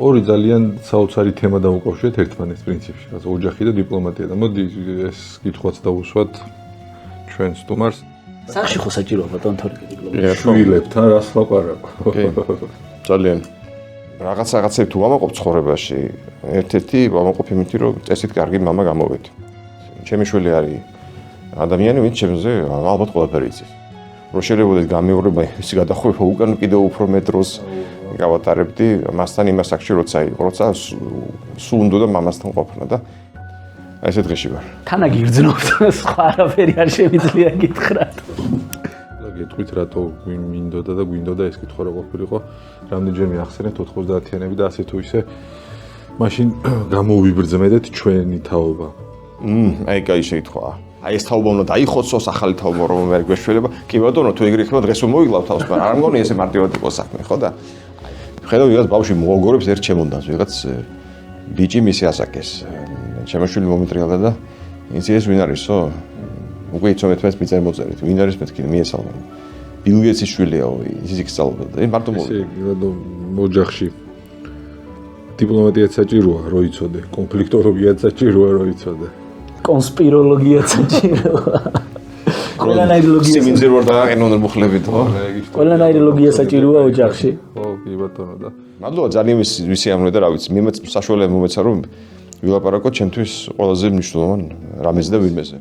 ორი ძალიან საოცარი თემა დავუკავშირეთ ერთმანეთს პრინციპში, რაც ოჯახი და დიპლომატია და მოდი ეს კითხვაც დავუსვათ ჩვენ სტუმარს. სახში ხო საჭიროა ბატონ თორიკე დიპლომატია. შვილებთან რას ლაპარაკო? ძალიან რაღაცები თუ ვამაყობ ცხოვრებაში, ერთ-ერთი ვამაყობ იმით, რომ წესით კარგი მამა გამოვედი. ჩემი შვილი არის ადამიანი, ვინც ჩემზე ალბათ ყველაფერი იცის. რომ შეიძლება გამეორება ის გადახვევა უკან კიდევ უფრო მეტ დროს გავატარებდი მასთან იმას აქში როცა სულ უნდა მამასთან ყოფნა და ესე დღეში ვარ. თანა გიგრძნობთ სხვა არაფერი არ შემიძლია გითხრათ. გეტყვით რატო მინდოდა და გვინდოდა ეს კითხვა რა ყოფილიყო. რამდენჯერმე ახსენეთ 90-იანები და ასე თუ ისე მაშინ გამოვიბრძმედეთ ჩვენი თაობა. აი კაი შეითხოვა. აი ეს თაობა უნდა დაიხოცოს, ახალი თაობა რომ ვერ გვეშველება. კი ბატონო, თუ ეგრე იქნება დღეს მომიგლავ თავს, მაგრამ არ მგონი ესე მარტივად იყოს საქმე, ხო და? ხედავ ვიღაც ბავშვი მოაგორებს ერთ ჩემონდანს, ვიღაც ბიჭი მისი ასაკეს. ჩემო შვილი მომიტრიალდა და იცი ეს ვინ არისო? უკვე იცნობთ მეც მიწერ მოწერით. ვინ არის მეთქი მიესალმა. ბილ გეიცის შვილიაო, ის იქ სწავლობდა და მარტო მოვიდა. ესე ოჯახში დიპლომატიაც საჭიროა, რო იცოდე, კონფლიქტოლოგიაც საჭიროა, რო იცოდე. კონსპიროლოგიაც საჭიროა. ყველანაირი ლოგია. სიმინძერ ვარ დააყენო უნდა მოხლებით, ხო? ყველანაირი ლოგია საჭიროა ოჯახში. ხო, კი ბატონო და მადლობა ძალიან ვისი ამბობ და რა ვიცი, მე საშუალება მომეცა რომ ვილაპარაკო ჩემთვის ყველაზე მნიშვნელოვან რამეზე და ვინმეზე.